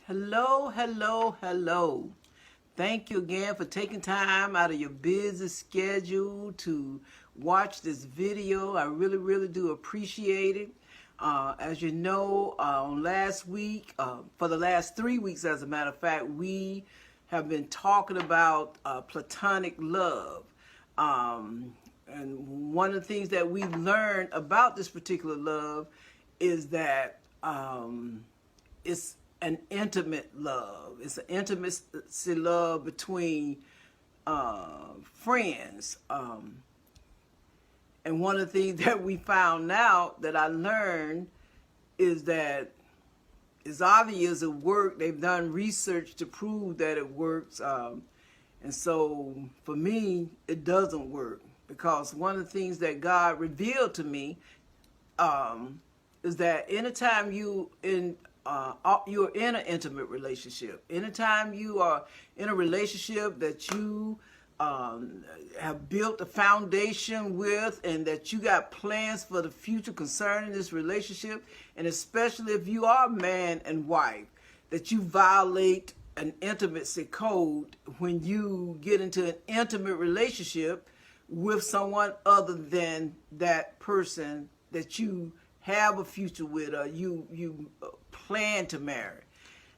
Hello, hello, hello. Thank you again for taking time out of your busy schedule to watch this video. I really do appreciate it. As you know, last week, for the last 3 weeks, as a matter of fact, we have been talking about platonic love. And one of the things that we learned about this particular love is that it's an intimate love. It's an intimacy love between friends. And one of the things that we found out that I learned is that it's obvious it works. They've done research to prove that it works. And so for me, it doesn't work, because one of the things that God revealed to me is that anytime you're in an intimate relationship, anytime you are in a relationship that you have built a foundation with, and that you got plans for the future concerning this relationship, and especially if you are man and wife, that you violate an intimacy code when you get into an intimate relationship with someone other than that person that you have a future with, or you plan to marry.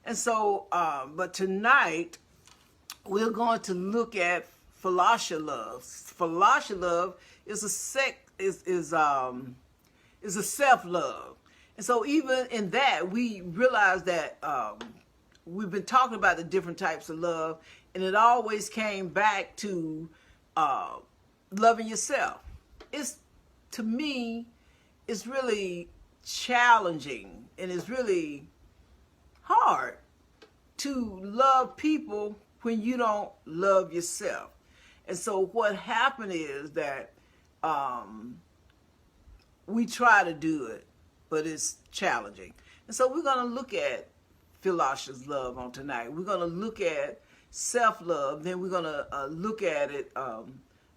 And so, but tonight we're going to look at Philautia love. Philautia love is a self-love. And so even in that, we realize that we've been talking about the different types of love, and it always came back to loving yourself. To me, it's really challenging, and it's really hard to love people when you don't love yourself. And so what happened is that we try to do it, but it's challenging. And so we're going to look at Philautia's love on tonight. We're going to look at self-love. Then we're going to look at it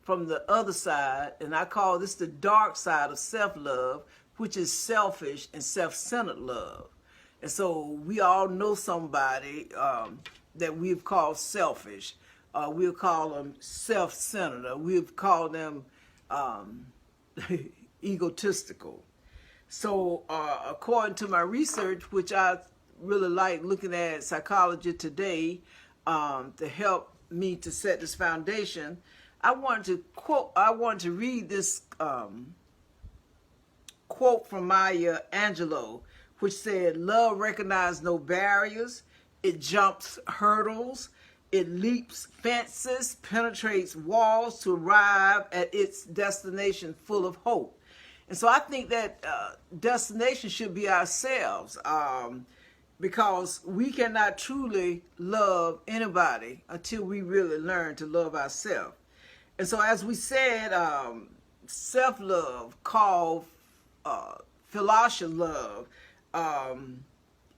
from the other side. And I call this the dark side of self-love, which is selfish and self-centered love. And so we all know somebody that we've called selfish. We'll call them self-centered. Or we've called them egotistical. So according to my research, which I really like looking at Psychology Today to help me to set this foundation, I wanted to read this quote from Maya Angelou, which said, "Love recognizes no barriers. It jumps hurdles. It leaps fences, penetrates walls to arrive at its destination full of hope." And so I think that destination should be ourselves, because we cannot truly love anybody until we really learn to love ourselves. And so, as we said, self-love, called Philautia love,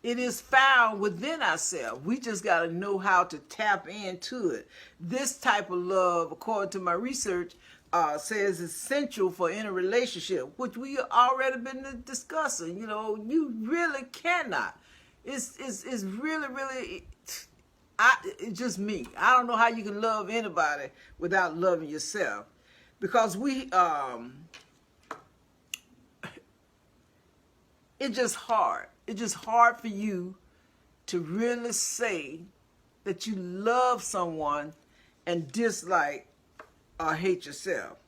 it is found within ourselves. We just got to know how to tap into it. This type of love, according to my research, says is essential for any relationship, which we already been discussing. You know, you really cannot. It's really, it's just me. I don't know how you can love anybody without loving yourself, because it's just hard. It's just hard for you to really say that you love someone and dislike or hate yourself.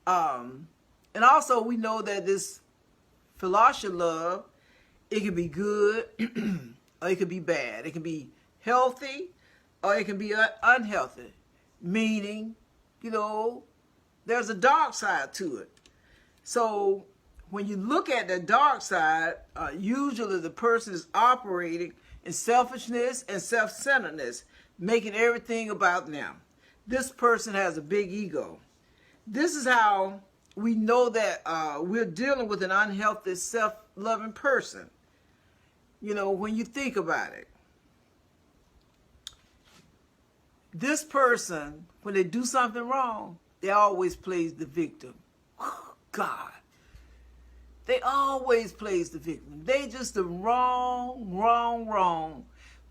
And also we know that this Philautia love, it can be good or it can be bad. It can be healthy or it can be unhealthy. Meaning, you know, there's a dark side to it. So when you look at the dark side, usually the person is operating in selfishness and self-centeredness, making everything about them. This person has a big ego. This is how we know that we're dealing with an unhealthy, self-loving person. You know, when you think about it, this person, when they do something wrong, they always plays the victim. God. They always plays the victim. They just the wrong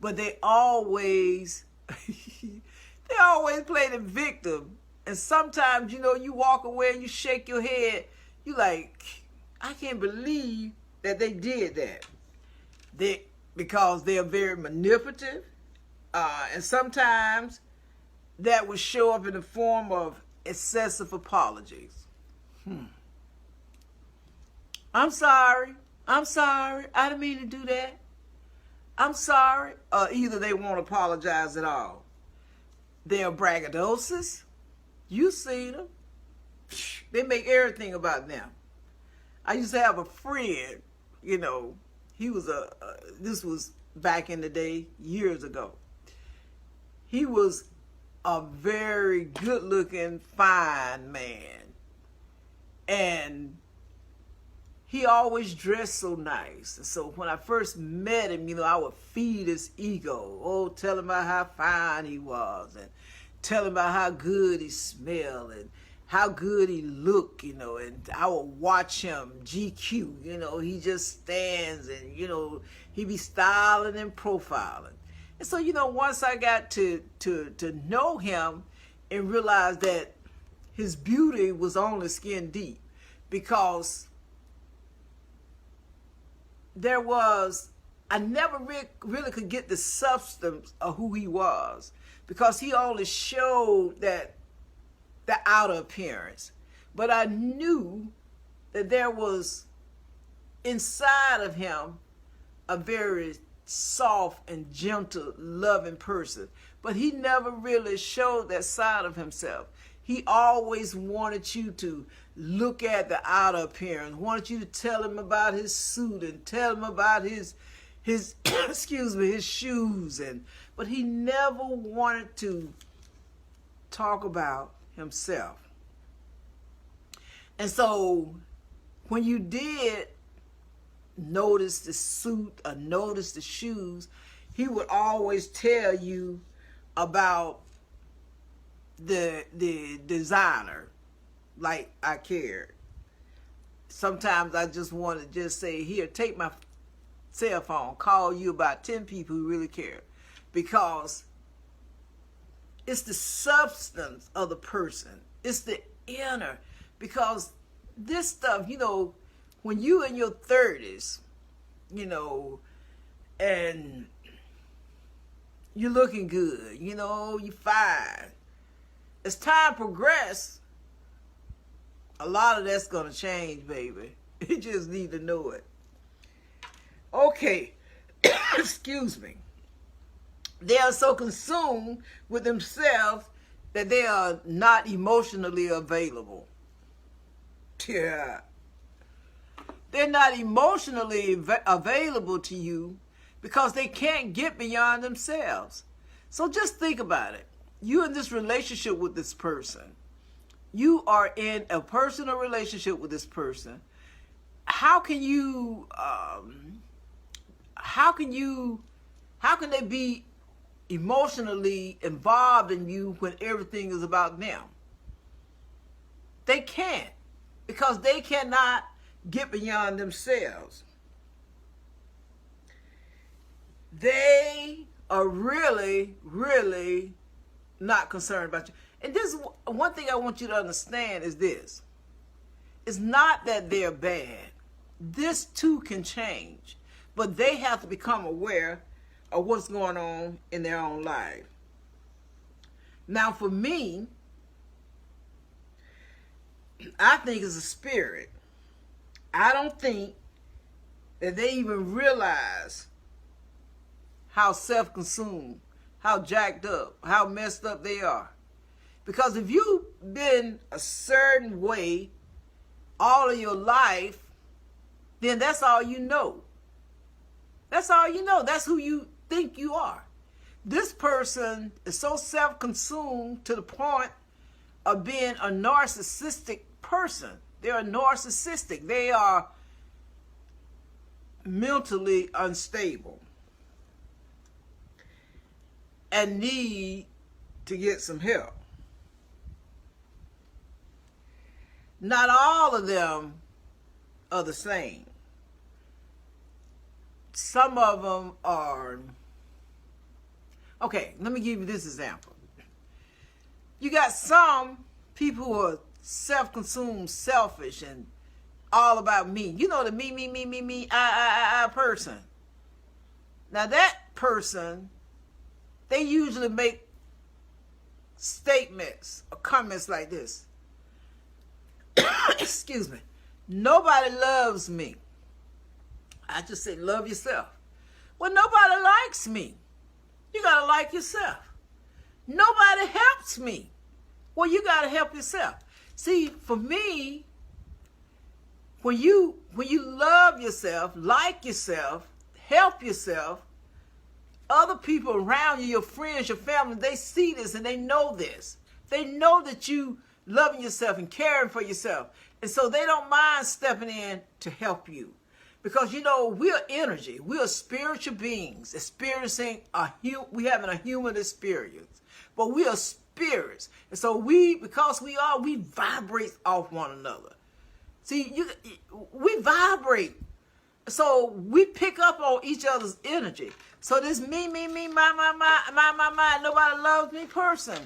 but they always they always play the victim. And sometimes, you walk away and you shake your head. You like, I can't believe that they did that. Because they are very manipulative. And sometimes that would show up in the form of excessive apologies. I'm sorry. I didn't mean to do that. I'm sorry. Either they won't apologize at all. They're braggadocious. You seen them. They make everything about them. I used to have a friend, he was this was back in the day, years ago. He was a very good-looking, fine man. And he always dressed so nice. And so when I first met him, I would feed his ego. Oh, tell him about how fine he was, and tell him about how good he smelled, and how good he looked, and I would watch him, GQ, he just stands and, he be styling and profiling. And so, once I got to know him and realize that his beauty was only skin deep, because I never really could get the substance of who he was, because he only showed the outer appearance. But I knew that there was inside of him a very soft and gentle, loving person. But he never really showed that side of himself. He always wanted you to look at the outer appearance, wanted you to tell him about his suit and tell him about his excuse me, his shoes, but he never wanted to talk about himself. And so when you did notice the suit or notice the shoes, he would always tell you about the designer, like I cared. Sometimes I just want to just say, here, take my cell phone, call you about 10 people who really care, because it's the substance of the person. It's the inner, because this stuff, when you in your 30s, and you're looking good, you're fine. As time progresses, a lot of that's going to change, baby. You just need to know it. Okay, excuse me. They are so consumed with themselves that they are not emotionally available. Yeah. They're not emotionally available to you because they can't get beyond themselves. So just think about it. You're in this relationship with this person. You are in a personal relationship with this person. How can they be emotionally involved in you when everything is about them? They can't, because they cannot get beyond themselves. They are really, really not concerned about you. And this is one thing I want you to understand is this. It's not that they're bad. This too can change. But they have to become aware of what's going on in their own life. Now for me, I think it's a spirit. I don't think that they even realize how self-consumed, how jacked up, how messed up they are. Because if you've been a certain way all of your life, then that's all you know. That's all you know. That's who you think you are. This person is so self-consumed to the point of being a narcissistic person. They're narcissistic. They are mentally unstable and need to get some help. Not all of them are the same. Some of them are Okay, let me give you this example. You got some people who are self-consumed, selfish, and all about me. You know, the me, I person. Now that person, they usually make statements or comments like this. Excuse me. Nobody loves me. I just say, love yourself. Well, nobody likes me. You got to like yourself. Nobody helps me. Well, you got to help yourself. See, for me, when you love yourself, like yourself, help yourself, other people around you, your friends, your family, they see this and they know this. They know that you loving yourself and caring for yourself. And so they don't mind stepping in to help you. Because, you know, we're energy. We are spiritual beings experiencing we having a human experience. But we are spirits. And so because we vibrate off one another. See, we vibrate. So we pick up on each other's energy. So this me, my, nobody loves me person.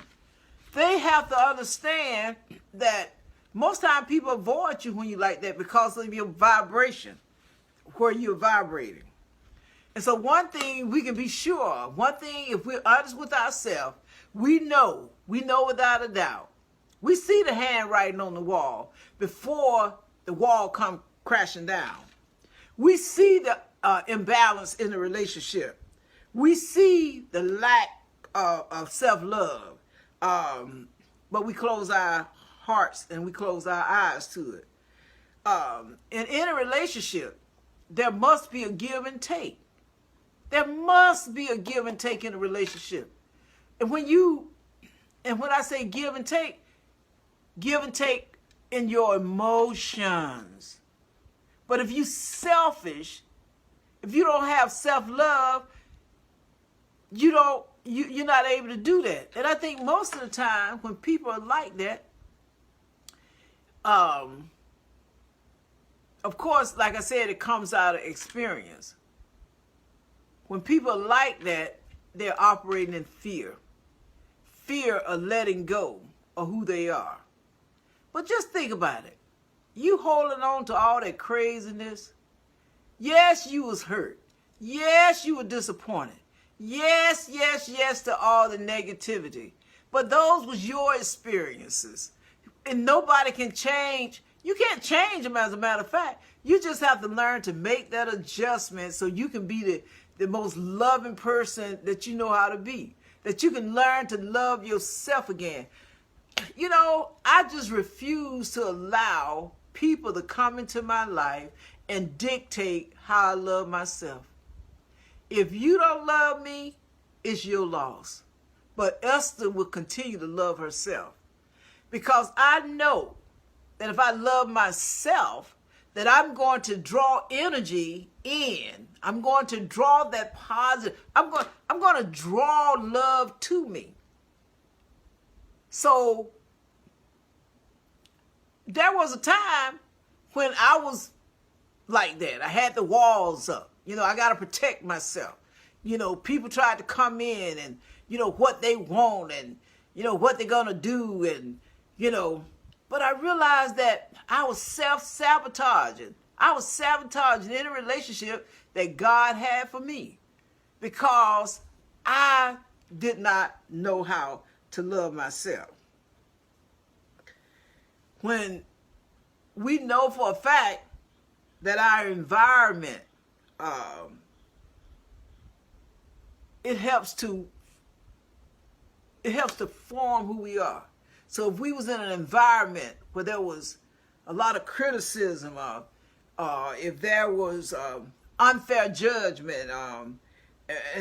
They have to understand that most time people avoid you when you like that because of your vibration, where you're vibrating. And so one thing we can be sure, one thing if we're honest with ourselves, we know without a doubt. We see the handwriting on the wall before the wall come crashing down. We see the imbalance in the relationship. We see the lack of self-love. But we close our hearts and we close our eyes to it. And in a relationship, there must be a give and take. There must be a give and take in a relationship. And when I say give and take in your emotions. But if you're selfish, if you don't have self-love, you're not able to do that. And I think most of the time when people are like that, of course, like I said, it comes out of experience. When people are like that, they're operating in fear. Fear of letting go of who they are. But just think about it. You holding on to all that craziness. Yes, you was hurt. Yes, you were disappointed. Yes to all the negativity. But those was your experiences. And nobody can change. You can't change them, as a matter of fact. You just have to learn to make that adjustment so you can be the most loving person that you know how to be. That you can learn to love yourself again. You know, I just refuse to allow people to come into my life and dictate how I love myself. If you don't love me, it's your loss. But Esther will continue to love herself. Because I know that if I love myself, that I'm going to draw energy in. I'm going to draw that positive. I'm going to draw love to me. So there was a time when I was like that. I had the walls up. You know, I got to protect myself. You know, people tried to come in and, you know, what they want and, you know, what they're going to do and, you know. But I realized that I was self-sabotaging. I was sabotaging any relationship that God had for me because I did not know how to love myself. When we know for a fact that our environment, it helps to form who we are. So if we was in an environment where there was a lot of criticism, if there was unfair judgment,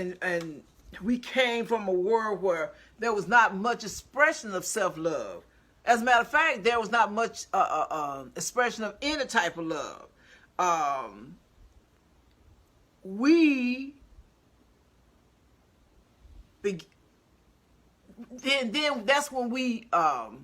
and we came from a world where there was not much expression of self-love. As a matter of fact, there was not much expression of any type of love. Then that's when we don't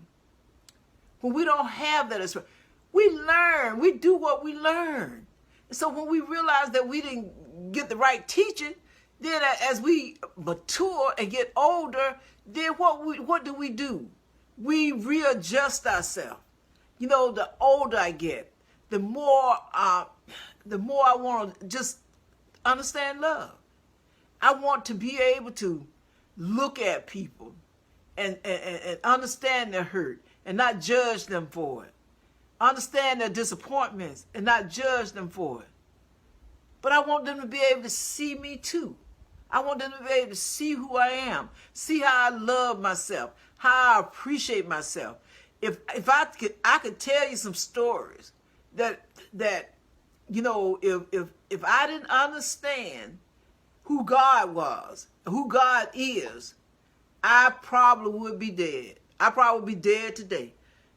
have that expression. We learn. We do what we learn. And so when we realize that we didn't get the right teaching, Then as we mature and get older, then what do? We readjust ourselves. You know, the older I get, the more I want to just understand love. I want to be able to look at people and understand their hurt and not judge them for it. Understand their disappointments and not judge them for it. But I want them to be able to see me too. I want them to be able to see who I am, see how I love myself, how I appreciate myself. If I could tell you some stories that you know, if I didn't understand who God was, who God is, I probably would be dead. I probably would be dead today.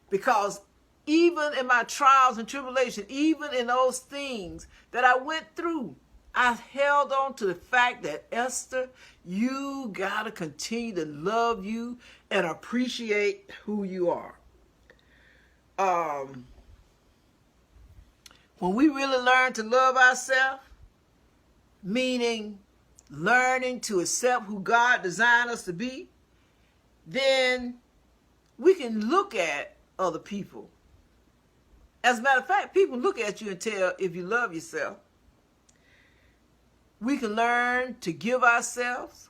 Because even in my trials and tribulations, even in those things that I went through, I held on to the fact that, Esther, you got to continue to love you and appreciate who you are. When we really learn to love ourselves, meaning learning to accept who God designed us to be, then we can look at other people. As a matter of fact, people look at you and tell if you love yourself. We can learn to give ourselves,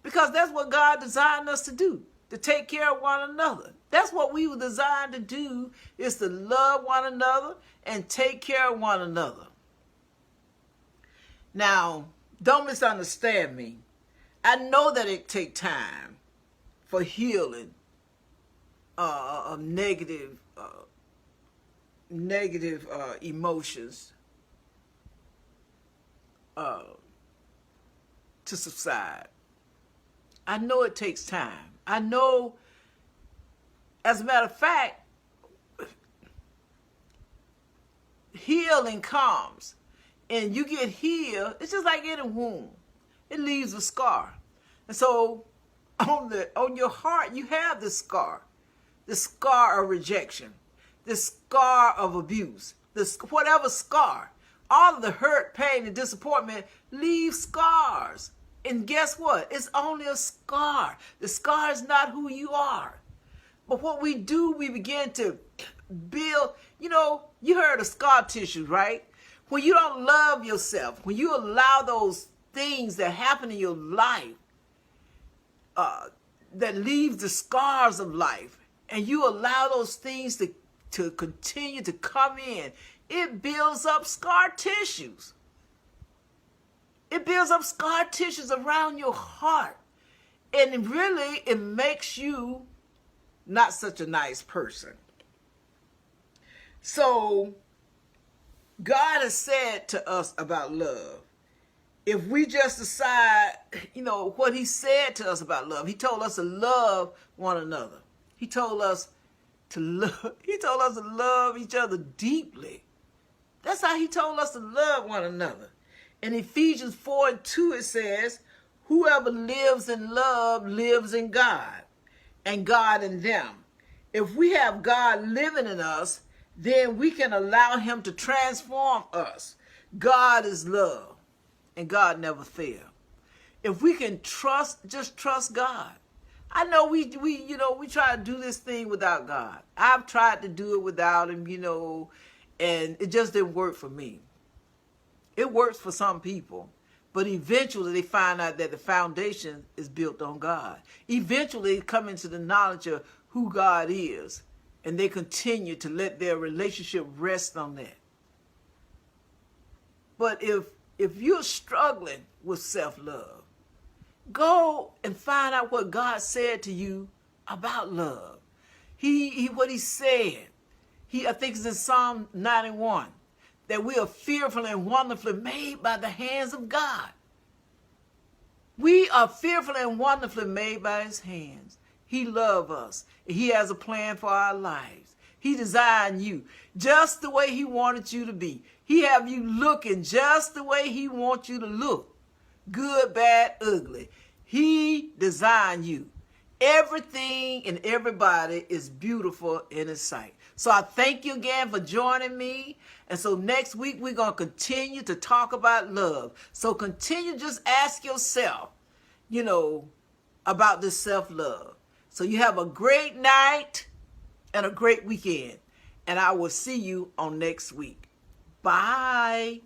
because that's what God designed us to do, to take care of one another. That's what we were designed to do, is to love one another and take care of one another. Now, don't misunderstand me. I know that it takes time for healing of negative emotions to subside. I know it takes time. I know, as a matter of fact, healing comes and you get healed. It's just like any wound. It leaves a scar. And so on your heart, you have this scar of rejection, this scar of abuse, this whatever scar. All of the hurt, pain, and disappointment leave scars. And guess what? It's only a scar. The scar is not who you are. But what we do, we begin to build, you know, you heard of scar tissue, right? When you don't love yourself, when you allow those things that happen in your life that leaves the scars of life, and you allow those things to continue to come in, it builds up scar tissues. It builds up scar tissues around your heart. And really, it makes you not such a nice person. So, God has said to us about love. If we just decide, you know, what he said to us about love, he told us to love one another. He told us to love each other deeply. That's how he told us to love one another. In Ephesians 4:2, it says, whoever lives in love lives in God, and God in them. If we have God living in us, then we can allow him to transform us. God is love, and God never fails. If we can just trust God. I know we try to do this thing without God. I've tried to do it without him, and it just didn't work for me. It works for some people, but eventually they find out that the foundation is built on God. Eventually they come into the knowledge of who God is, and they continue to let their relationship rest on that. But if you're struggling with self-love, go and find out what God said to you about love. What he said. I think it's in Psalm 91. That we are fearfully and wonderfully made by the hands of God. We are fearfully and wonderfully made by his hands. He loves us. He has a plan for our lives. He designed you just the way he wanted you to be. He have you looking just the way he wants you to look. Good, bad, ugly. He designed you. Everything and everybody is beautiful in his sight. So I thank you again for joining me. And so next week, we're going to continue to talk about love. So continue to just ask yourself, about this self-love. So you have a great night and a great weekend. And I will see you on next week. Bye.